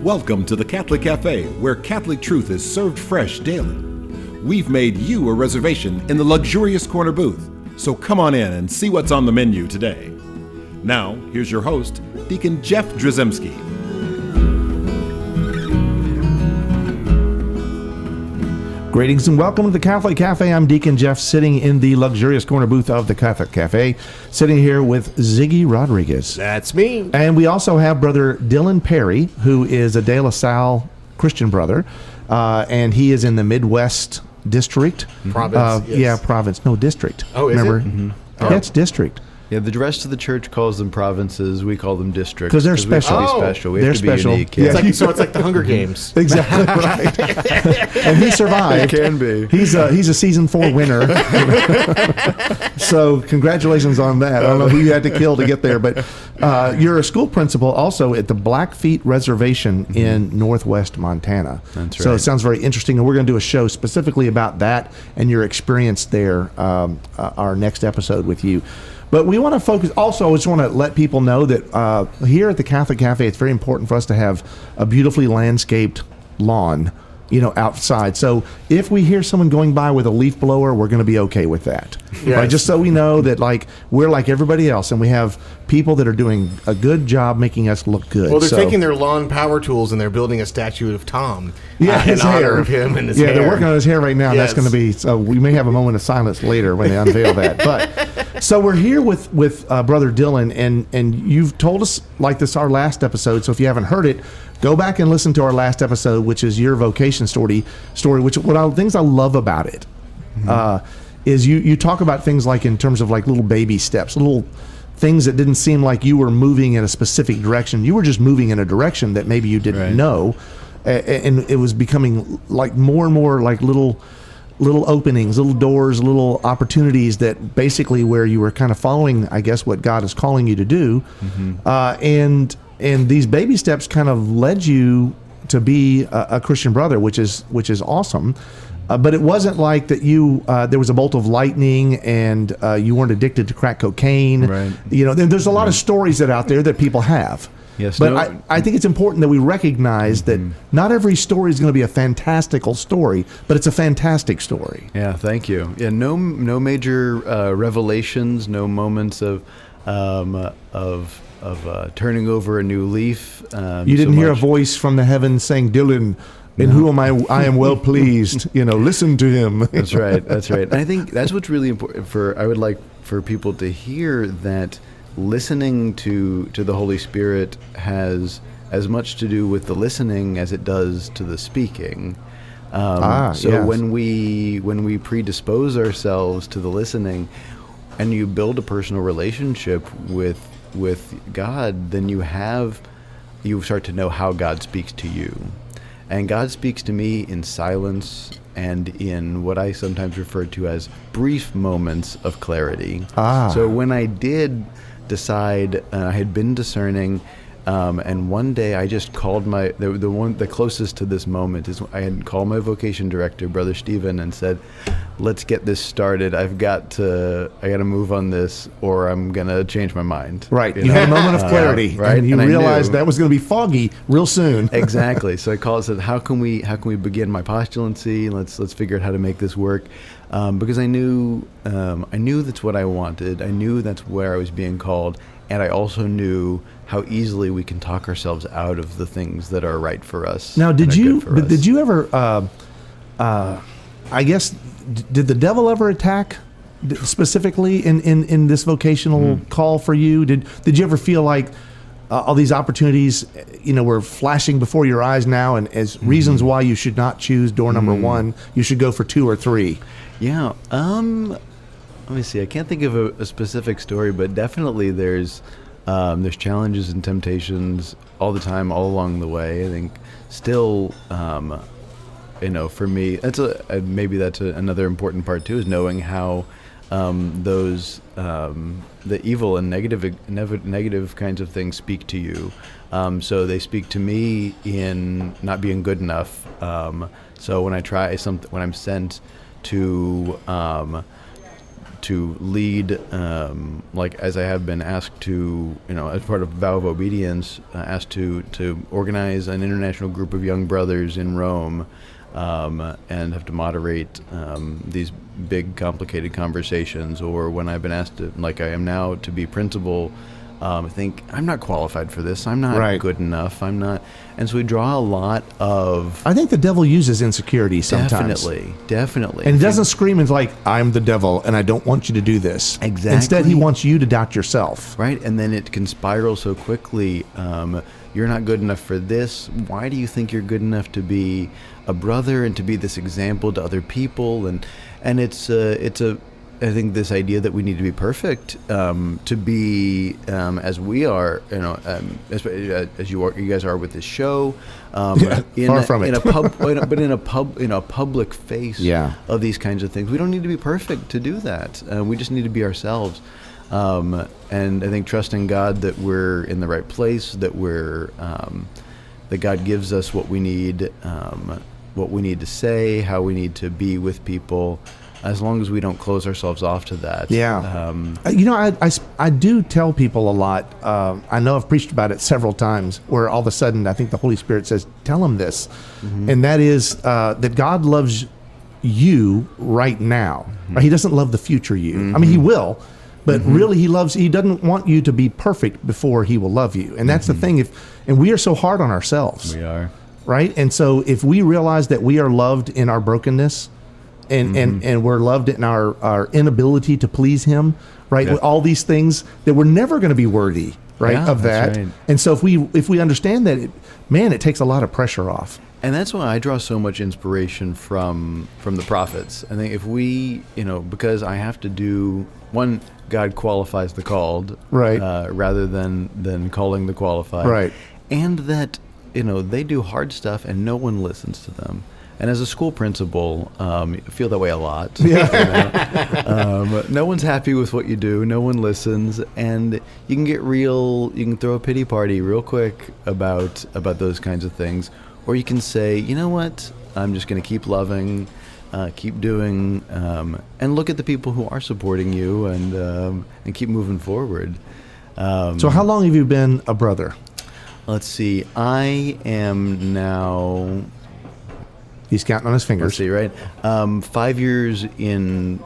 Welcome to the Catholic Cafe, where Catholic truth is served fresh daily. We've made you a reservation in the luxurious corner booth, so come on in and see what's on the menu today. Now, here's your host, Deacon Jeff Drzymski. Greetings and welcome to the Catholic Cafe. I'm Deacon Jeff, sitting in the luxurious corner booth of the Catholic Cafe, sitting here with Ziggy Rodriguez. That's me. And we also have Brother Dylan Perry, who is a De La Salle Christian brother, and he is in the Midwest District. Province, yes. Yeah, province. No, district. Oh, is Remember? it? Mm-hmm. That's district. Yeah, the rest of the church calls them provinces. We call them districts. Because they're special. We have to be special. We They're have to special. be unique. Yeah. So it's like the Hunger Games. Exactly right. And he survived. It can be. He's a season 4 winner. So congratulations on that. I don't know who you had to kill to get there, but you're a school principal also at the Blackfeet Reservation in Northwest Montana. That's right. So it sounds very interesting, and we're going to do a show specifically about that and your experience there. Our next episode with you. But we want to focus, also, I just want to let people know that here at the Catholic Cafe, it's very important for us to have a beautifully landscaped lawn, outside. So if we hear someone going by with a leaf blower, we're going to be okay with that. Yes. Right? Just so we know that, we're like everybody else, and we have people that are doing a good job making us look good. Well, they're taking their lawn power tools and they're building a statue of Tom. In his honor hair. of him and his hair. Yeah, they're working on his hair right now. Yes. That's going to be, so we may have a moment of silence later when they unveil that. But so we're here with Brother Dylan, and you've told us like this our last episode. So if you haven't heard it, go back and listen to our last episode, which is your vocation story. Which things I love about it is you talk about things like in terms of like little baby steps, little things that didn't seem like you were moving in a specific direction. You were just moving in a direction that maybe you didn't know, and it was becoming like more and more like little openings, little doors, little opportunities that basically where you were kind of following, I guess, what God is calling you to do. And these baby steps kind of led you to be a Christian brother, which is awesome. But it wasn't like that you there was a bolt of lightning and you weren't addicted to crack cocaine. Right. There's a lot of stories that out there that people have. Yes, but I think it's important that we recognize that not every story is going to be a fantastical story, but it's a fantastic story. Yeah, thank you. Yeah, no major revelations, no moments of turning over a new leaf. You didn't hear a voice from the heavens saying, "Dylan, in whom I am well pleased." Listen to him. That's right. And I think that's what's really important. I would like for people to hear that listening to the Holy Spirit has as much to do with the listening as it does to the speaking. Yes. when we predispose ourselves to the listening, and you build a personal relationship with God, then you start to know how God speaks to you. And God speaks to me in silence and in what I sometimes refer to as brief moments of clarity. So when I did decide, I had been discerning, and one day I just called the closest to this moment is I had called my vocation director, Brother Stephen, and said, "Let's get this started. I got to move on this, or I'm gonna change my mind." Right. You had a moment of clarity, right? And you realized that was going to be foggy real soon. Exactly. So I called and said, "How can we begin my postulancy? Let's figure out how to make this work." Because I knew that's what I wanted. I knew that's where I was being called, and I also knew how easily we can talk ourselves out of the things that are right for us. Now, did you ever? I guess, did the devil ever attack specifically in this vocational call for you? Did you ever feel like all these opportunities, were flashing before your eyes now, and as reasons why you should not choose door number 1, you should go for 2 or 3? Yeah. Let me see. I can't think of a specific story, but definitely there's challenges and temptations all the time, all along the way. I think still, for me, that's maybe that's another important part too, is knowing how the evil and negative kinds of things speak to you. So they speak to me in not being good enough. So when I try something, when I'm sent to to lead, like as I have been asked to, as part of vow of obedience, asked to organize an international group of young brothers in Rome, and have to moderate these big, complicated conversations. Or when I've been asked to, like I am now, to be principal, I think I'm not qualified for this. I'm not good enough. I'm not. And so we draw a lot of. I think the devil uses insecurity sometimes. Definitely. And he doesn't scream and like, I'm the devil and I don't want you to do this. Exactly. Instead, he wants you to doubt yourself. Right. And then it can spiral so quickly. You're not good enough for this. Why do you think you're good enough to be a brother and to be this example to other people? And it's I think this idea that we need to be perfect, to be as we are, as you guys are with this show, far from it. but in a public face of these kinds of things. We don't need to be perfect to do that. We just need to be ourselves. And I think trusting God that we're in the right place, that that God gives us what we need to say, how we need to be with people. As long as we don't close ourselves off to that. Yeah. I do tell people a lot. I know I've preached about it several times where all of a sudden I think the Holy Spirit says, tell them this. Mm-hmm. And that is that God loves you right now. Mm-hmm. He doesn't love the future you. Mm-hmm. I mean, he will. But really, he doesn't want you to be perfect before he will love you. And that's the thing. And we are so hard on ourselves. We are. Right? And so if we realize that we are loved in our brokenness, and we're loved in our inability to please him, right? Yeah. All these things that we're never going to be worthy, right, of that. Right. And so if we understand that, it takes a lot of pressure off. And that's why I draw so much inspiration from the prophets. I think if we, because I have to do one, God qualifies the called, right, rather than calling the qualified, right, and that they do hard stuff and no one listens to them. And as a school principal, I feel that way a lot. Yeah. No one's happy with what you do. No one listens, and you can get real. You can throw a pity party real quick about those kinds of things, or you can say, you know what? I'm just going to keep loving, keep doing, and look at the people who are supporting you, and keep moving forward. So, how long have you been a brother? Let's see. I am now. He's counting on his fingers. Let's see, right? 5 years in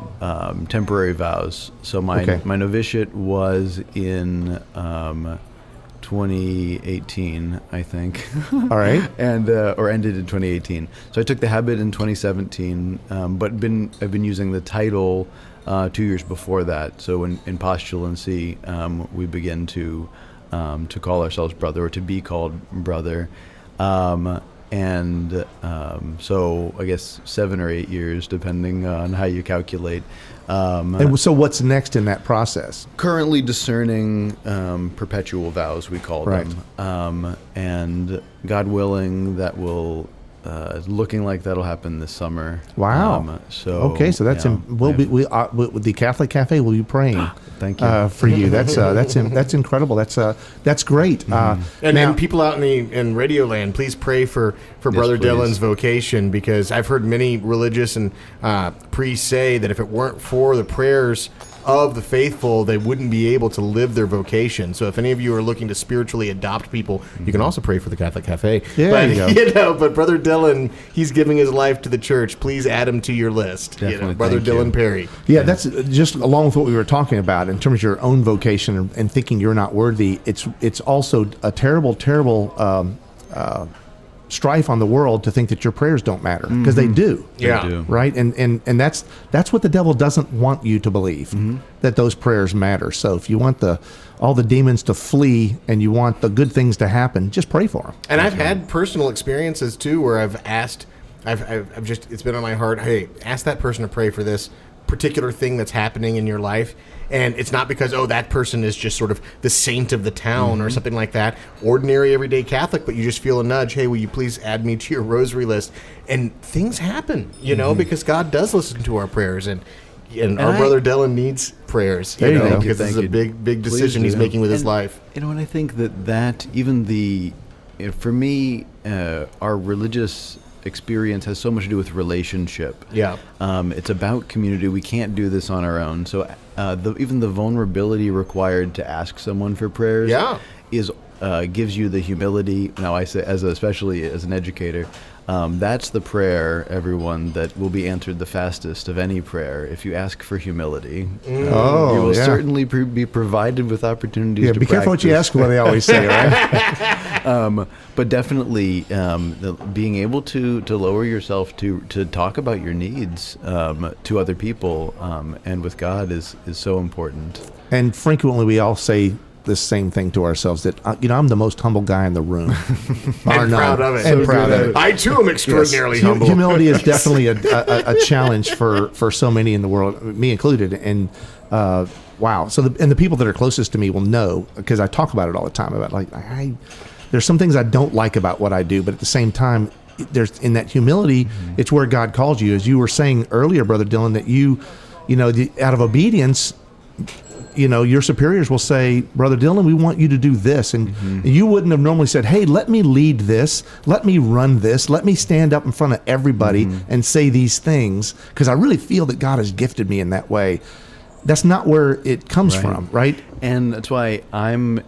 temporary vows. So my novitiate was in 2018, I think. All right. And or ended in 2018. So I took the habit in 2017, but I've been using the title 2 years before that. So in postulancy, we begin to call ourselves brother, or to be called brother. So I guess 7 or 8 years, depending on how you calculate. And so what's next in that process? Currently discerning perpetual vows, we call them. And God willing, that will looking like that'll happen this summer. Wow. So that's with the Catholic Cafe. Will you praying? Thank you for you. That's incredible. That's great. And people out in Radio Land, please pray for Brother Dylan's vocation, because I've heard many religious and priests say that if it weren't for the prayers of the faithful, they wouldn't be able to live their vocation. So if any of you are looking to spiritually adopt people, you can also pray for the Catholic Cafe. Yeah, but Brother Dylan, he's giving his life to the church. Please add him to your list. Definitely. Brother Dylan Perry. Yeah, that's just along with what we were talking about in terms of your own vocation and thinking you're not worthy. It's also a terrible strife on the world to think that your prayers don't matter, because they do. Yeah. They do. Right. And that's what the devil doesn't want you to believe, that those prayers matter. So if you want all the demons to flee and you want the good things to happen, just pray for them. And I've had personal experiences too, where I've asked, I've just, it's been on my heart, hey, ask that person to pray for this particular thing that's happening in your life. And it's not because, that person is just sort of the saint of the town or something like that, ordinary everyday Catholic, but you just feel a nudge, hey, will you please add me to your rosary list? And things happen, because God does listen to our prayers, and our brother Dylan needs prayers, because this is a big decision he's making with his life. And I think that even for me, our religious experience has so much to do with relationship. Yeah. It's about community. We can't do this on our own. So even the vulnerability required to ask someone for prayers is gives you the humility. Now I say, especially as an educator, that's the prayer, everyone, that will be answered the fastest of any prayer. If you ask for humility, you will certainly be provided with opportunities to be careful what you ask for, they always say, right? But definitely being able to lower yourself to talk about your needs to other people and with God is so important. And frequently we all say the same thing to ourselves, that I'm the most humble guy in the room. And proud of it. And proud of it. I too am extraordinarily humble. Humility is definitely a challenge for so many in the world, me included. And wow. So the people that are closest to me will know, because I talk about it all the time, about there's some things I don't like about what I do, but at the same time, there's in that humility, it's where God calls you. As you were saying earlier, Brother Dylan, that out of obedience, your superiors will say, Brother Dylan, we want you to do this. And you wouldn't have normally said, hey, let me lead this. Let me run this. Let me stand up in front of everybody and say these things, because I really feel that God has gifted me in that way. That's not where it comes from, right? And that's why I'm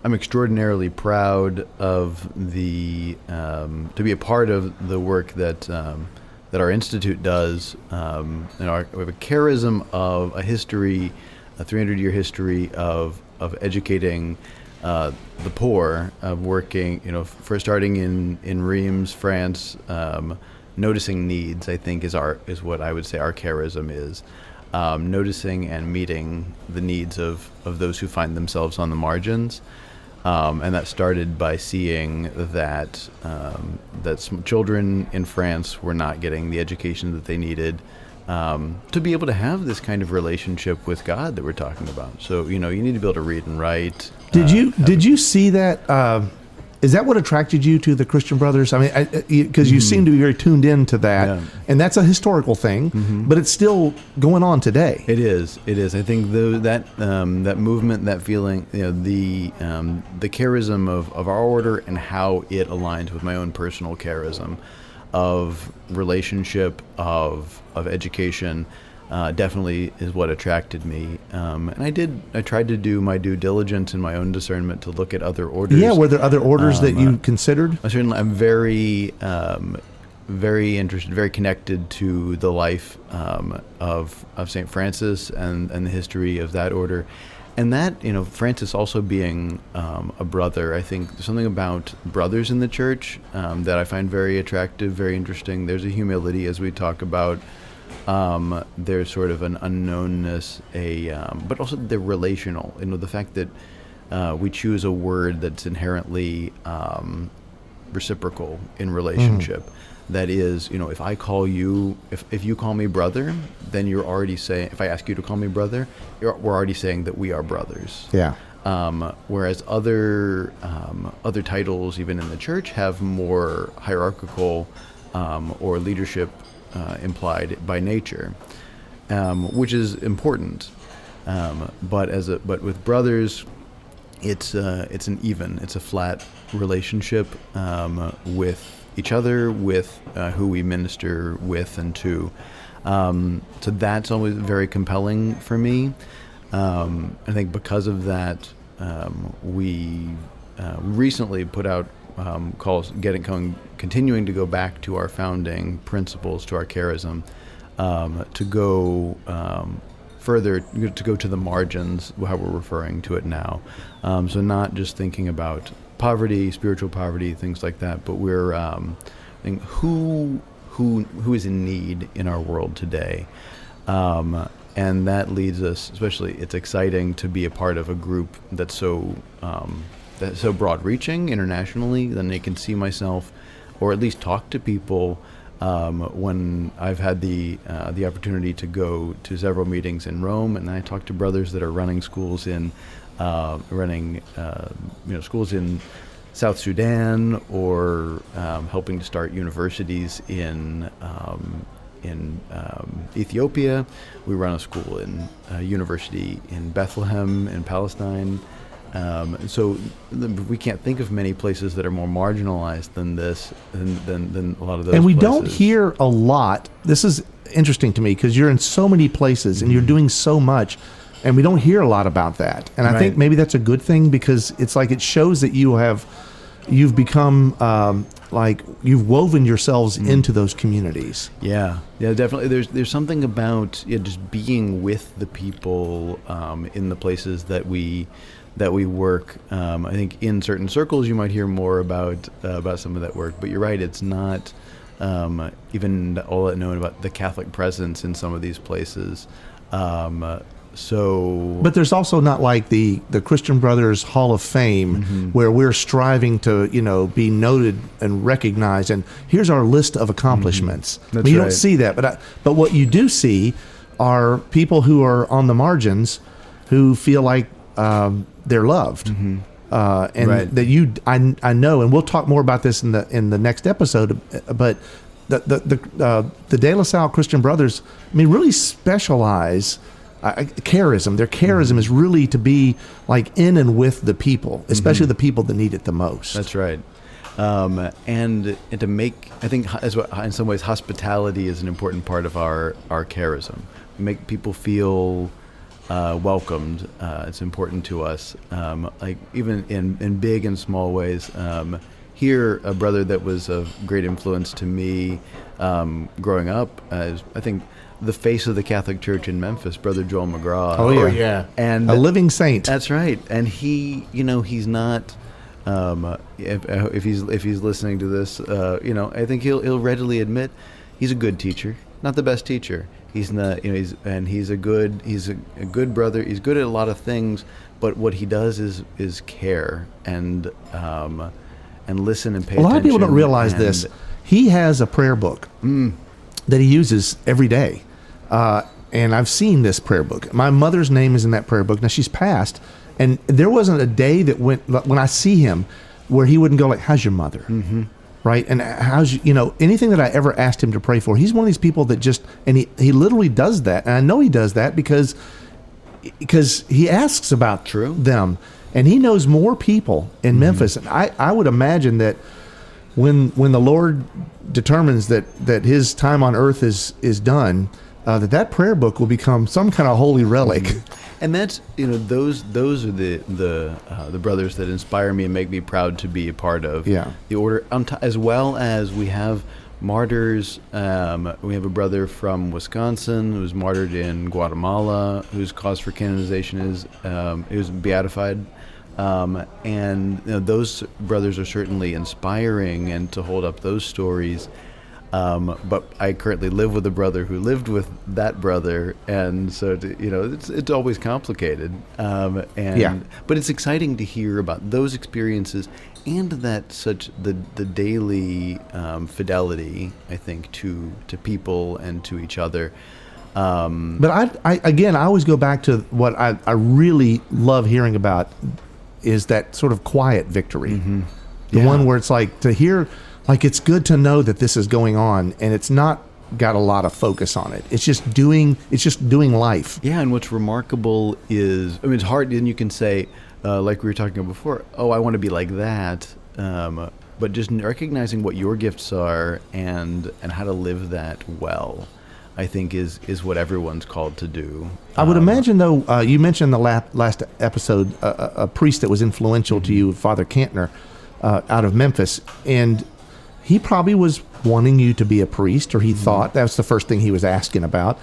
extraordinarily proud of to be a part of the work that our institute does. We have a charism of a history, a 300-year history of educating the poor, of working, for starting in Reims, France, noticing needs. I think is what I would say our charism is. Noticing and meeting the needs of those who find themselves on the margins. And that started by seeing that some children in France were not getting the education that they needed to be able to have this kind of relationship with God that we're talking about. So, you need to be able to read and write. Did you see that? Is that what attracted you to the Christian Brothers? I mean, because you seem to be very tuned into that, and that's a historical thing, but it's still going on today. It is. I think that movement, that feeling, the charism of our order and how it aligns with my own personal charism of relationship, of education, definitely is what attracted me. And I tried to do my due diligence and my own discernment to look at other orders. Yeah, were there other orders that you considered? I'm very, very interested, very connected to the life of St. Francis and the history of that order. And that, Francis also being a brother, I think there's something about brothers in the church that I find very attractive, very interesting. There's a humility, as we talk about. There's sort of an unknownness, but also the relational. The fact that we choose a word that's inherently reciprocal in relationship. That is, if I call you, if you call me brother, then you're already saying, if I ask you to call me brother, we're already saying that we are brothers. Yeah. Whereas other titles, even in the church, have more hierarchical or leadership implied by nature, which is important. But with brothers, it's a flat relationship with each other, with who we minister with and to. So that's always very compelling for me. I think because of that, we recently put out calls, continuing to go back to our founding principles, to our charism, to go further, to go to the margins, how we're referring to it now. So not just thinking about poverty, spiritual poverty, things like that, but we're thinking who is in need in our world today. And that leads us, especially, it's exciting to be a part of a group that's so broad-reaching internationally. Then I can see myself, or at least talk to people when I've had the opportunity to go to several meetings in Rome, and I talk to brothers that are running schools in schools in South Sudan, or helping to start universities in Ethiopia. We run a school in a university in Bethlehem in Palestine. So we can't think of many places that are more marginalized than this, than a lot of those. And we places. don't hear a lot. This is interesting to me because you're in so many places and you're doing so much, and we don't hear a lot about that. And I think maybe that's a good thing because it's like it shows that you've become like you've woven yourselves into those communities. Yeah, definitely. There's something about just being with the people in the places that we work. I think in certain circles you might hear more about some of that work, but you're right. It's not even all that known about the Catholic presence in some of these places. But there's also not like the Christian Brothers Hall of Fame where we're striving to be noted and recognized. And here's our list of accomplishments. That's you right. don't see that, but what you do see are people who are on the margins who feel like they're loved. And that I know, and we'll talk more about this in the next episode. But the De La Salle Christian Brothers, really specialize. Charism. Their charism is really to be like in and with the people, especially the people that need it the most. That's right. And to make, I think, in some ways, hospitality is an important part of our charism. We make people feel welcomed. It's important to us, like even in big and small ways. Here, a brother that was of great influence to me growing up, I think, the face of the Catholic Church in Memphis, Brother Joel McGraw. Oh yeah. And a living saint. That's right. And he, he's not. If he's listening to this, I think he'll readily admit he's a good teacher, not the best teacher. He's not. He's a good brother. He's good at a lot of things, but what he does is care and listen and pay attention. A lot of people don't realize this. He has a prayer book that he uses every day. And I've seen this prayer book. My mother's name is in that prayer book. Now, she's passed, and there wasn't a day that went when I see him where he wouldn't go like, "How's your mother?" Right? And how's anything that I ever asked him to pray for. He's one of these people that just, and he literally does that. And I know he does that because he asks about them, and he knows more people in Memphis. And I would imagine that when the Lord determines that his time on earth is done, that prayer book will become some kind of holy relic. And that's those are the brothers that inspire me and make me proud to be a part of the order, as well as we have martyrs. We have a brother from Wisconsin who was martyred in Guatemala, whose cause for canonization is he was beatified. And those brothers are certainly inspiring, and to hold up those stories. But I currently live with a brother who lived with that brother, and so it's always complicated. But it's exciting to hear about those experiences and that the daily fidelity, I think, to people and to each other. But I always go back to what I really love hearing about is that sort of quiet victory. The one where it's like to hear, like it's good to know that this is going on and it's not got a lot of focus on it. It's just doing life. Yeah, and what's remarkable is, it's hard, and you can say, like we were talking about before, I want to be like that. But just recognizing what your gifts are and how to live that well, I think is what everyone's called to do. I would imagine, though, you mentioned the last episode, a priest that was influential to you, Father Cantner, out of Memphis, and he probably was wanting you to be a priest, or he thought that was the first thing he was asking about.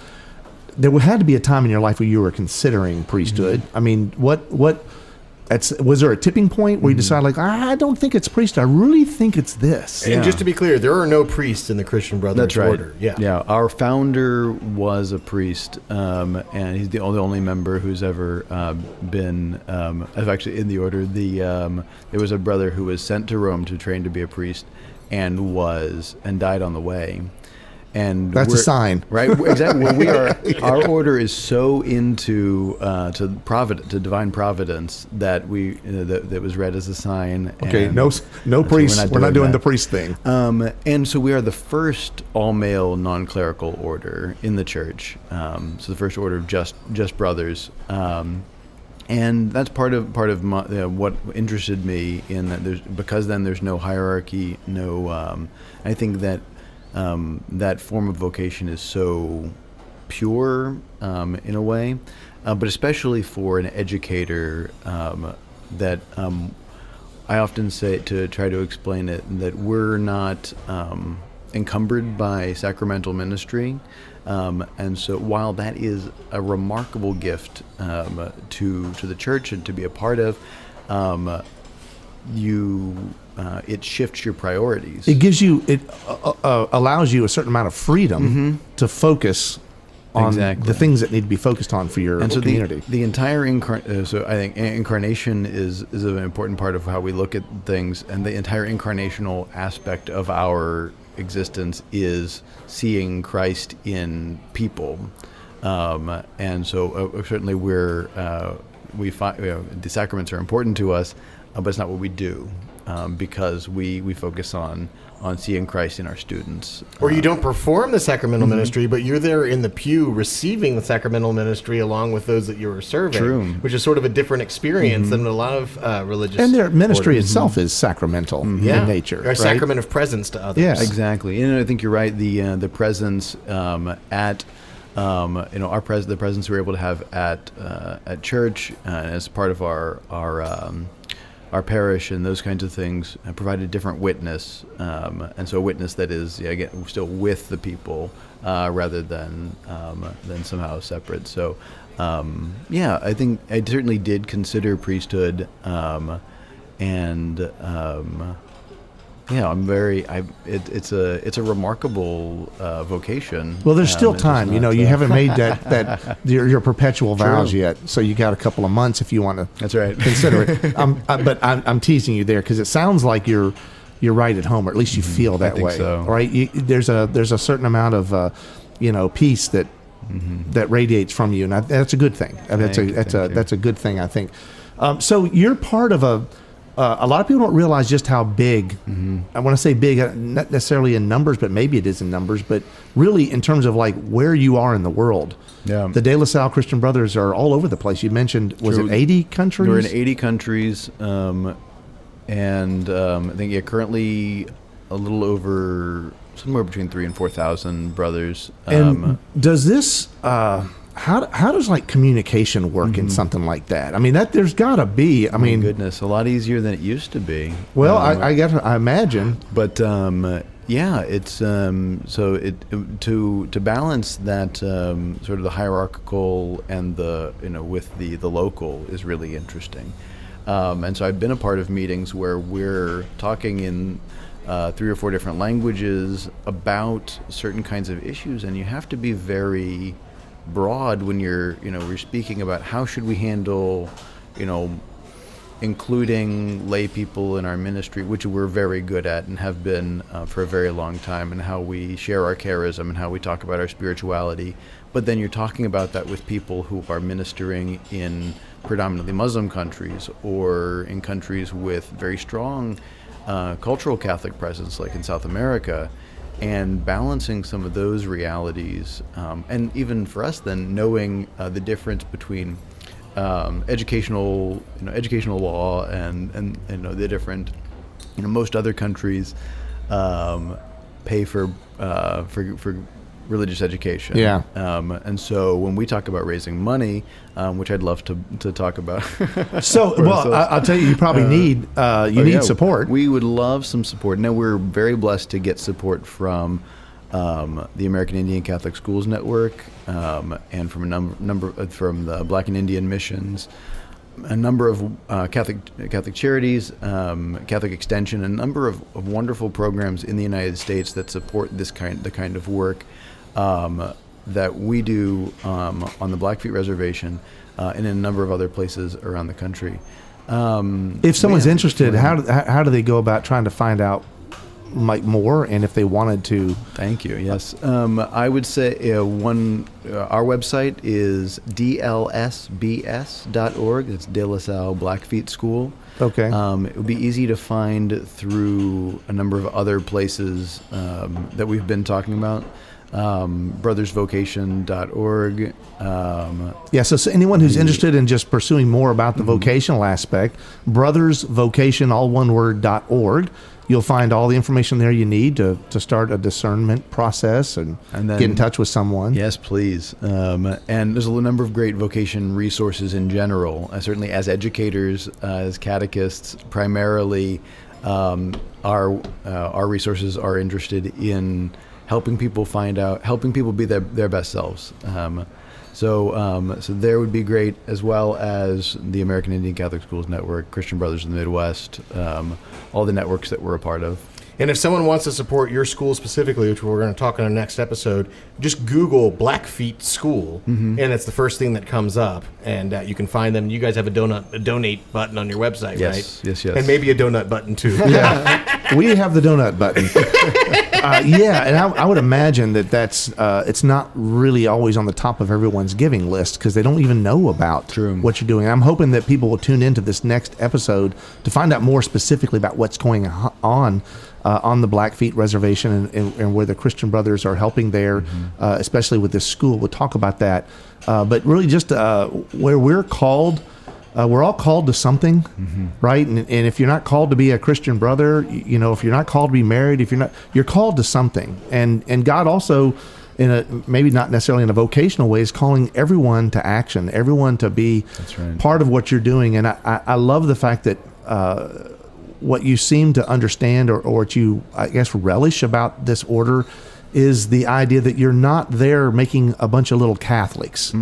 There had to be a time in your life where you were considering priesthood. I mean, was there a tipping point where you decided, like, I don't think it's priesthood, I really think it's this? And just to be clear, there are no priests in the Christian Brothers That's right. order. Yeah. Our founder was a priest, and he's the only member who's ever been actually in the order. There was a brother who was sent to Rome to train to be a priest, and died on the way. And that's a sign, right? Exactly. Well, we are. Our order is so into to divine providence that that was read as a sign. Okay, no priest. We're not doing the priest thing. And so we are the first all-male non-clerical order in the church. So the first order of just brothers. And that's part of my, what interested me in that. Because then there's no hierarchy, no. I think that that form of vocation is so pure in a way, but especially for an educator, that I often say, to try to explain it, that we're not encumbered by sacramental ministry. And so while that is a remarkable gift to the church and to be a part of, it shifts your priorities. It gives you, it allows you a certain amount of freedom to focus on the things that need to be focused on for your community. The entire so I think incarnation is an important part of how we look at things, and the entire incarnational aspect of our existence is seeing Christ in people, and so certainly we find the sacraments are important to us, but it's not what we do, because we focus on seeing Christ in our students. Or you don't perform the sacramental ministry, but you're there in the pew receiving the sacramental ministry along with those that you were serving. True. Which is sort of a different experience than a lot of religious. And their ministry itself is sacramental in nature. Or a sacrament of presence to others. Yes. Exactly. And I think you're right. The presence at the presence we're able to have at church as part of our parish and those kinds of things provide a different witness, and so a witness that is again still with the people rather than somehow separate. So I think I certainly did consider priesthood, and I'm very. It's a remarkable vocation. Well, there's still time. You haven't made that your perpetual vows yet, so you got a couple of months if you want to. That's right. Consider it. But I'm teasing you there because it sounds like you're right at home, or at least you feel that way. So. Right? There's a certain amount of peace that radiates from you, and that's a good thing. That's a good thing, I think. So you're part of a lot of people don't realize just how big, I want to say big, not necessarily in numbers, but maybe it is in numbers, but really in terms of like where you are in the world. Yeah. The De La Salle Christian Brothers are all over the place. You mentioned, was it 80 countries? We're in 80 countries, and I think currently a little over, somewhere between 3,000 and 4,000 brothers. And does this... How does like communication work in something like that? I mean, there's got to be. I mean, goodness, a lot easier than it used to be. Well, I imagine, but it's so to balance that sort of the hierarchical and the with the local is really interesting. And so I've been a part of meetings where we're talking in 3 or 4 different languages about certain kinds of issues, and you have to be very broad when you're speaking about how should we handle including lay people in our ministry, which we're very good at and have been for a very long time, and how we share our charism and how we talk about our spirituality. But then you're talking about that with people who are ministering in predominantly Muslim countries or in countries with very strong cultural Catholic presence, like in South America. And balancing some of those realities, and even for us, then knowing the difference between educational law and the different, most other countries pay for religious education. Yeah. And so when we talk about raising money, which I'd love to talk about. So, well, I'll tell you, you probably need support. We would love some support. Now, we're very blessed to get support from the American Indian Catholic Schools Network, and from a number from the Black and Indian Missions, a number of Catholic charities, Catholic Extension, a number of wonderful programs in the United States that support the kind of work that we do on the Blackfeet Reservation, and in a number of other places around the country. If someone's interested, how do they go about trying to find out more, and if they wanted to? Thank you. Yes, I would say our website is dlsbs.org. It's De La Salle Blackfeet School. Okay. It would be easy to find through a number of other places that we've been talking about. brothersvocation.org. Yeah, so anyone who's interested in just pursuing more about the vocational aspect, brothersvocation, all one word, .org. You'll find all the information there you need to start a discernment process and then get in touch with someone. Yes, please. And there's a number of great vocation resources in general. Certainly as educators, as catechists, primarily our resources are interested in helping people helping people be their best selves. So there would be great, as well as the American Indian Catholic Schools Network, Christian Brothers in the Midwest, all the networks that we're a part of. And if someone wants to support your school specifically, which we're going to talk in our next episode, just Google Blackfeet School, and it's the first thing that comes up, and you can find them. You guys have a donate button on your website, right? Yes. And maybe a donut button, too. Yeah, we have the donut button. And I would imagine that's it's not really always on the top of everyone's giving list because they don't even know about what you're doing. I'm hoping that people will tune into this next episode to find out more specifically about what's going on the Blackfeet Reservation and where the Christian Brothers are helping there, especially with this school. We'll talk about that. But really just where we're called, we're all called to something, right? And if you're not called to be a Christian brother, if you're not called to be married, you're called to something. And God also, in a maybe not necessarily in a vocational way, is calling everyone to action, everyone to be part of what you're doing. And I love the fact that what you seem to understand or what you, I guess, relish about this order is the idea that you're not there making a bunch of little Catholics.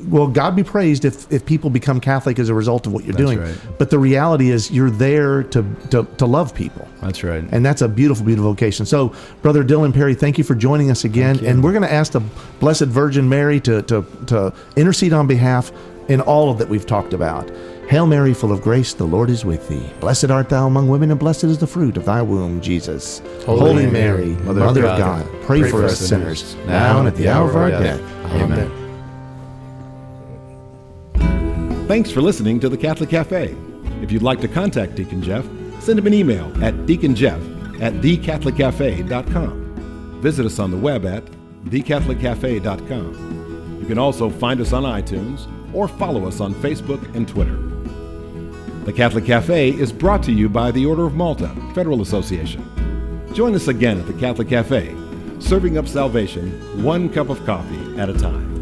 Well, God be praised if people become Catholic as a result of what you're doing. Right. But the reality is you're there to love people. That's right. And that's a beautiful, beautiful vocation. So, Brother Dylan Perry, thank you for joining us again. And we're going to ask the Blessed Virgin Mary to intercede on behalf in all of that we've talked about. Hail Mary, full of grace, the Lord is with thee. Blessed art thou among women, and blessed is the fruit of thy womb, Jesus. Holy Mary, Mother of God, pray for us sinners, now and at the hour of our death. Amen. Thanks for listening to The Catholic Cafe. If you'd like to contact Deacon Jeff, send him an email at deaconjeff@thecatholiccafe.com. Visit us on the web at thecatholiccafe.com. You can also find us on iTunes or follow us on Facebook and Twitter. The Catholic Cafe is brought to you by the Order of Malta Federal Association. Join us again at the Catholic Cafe, serving up salvation one cup of coffee at a time.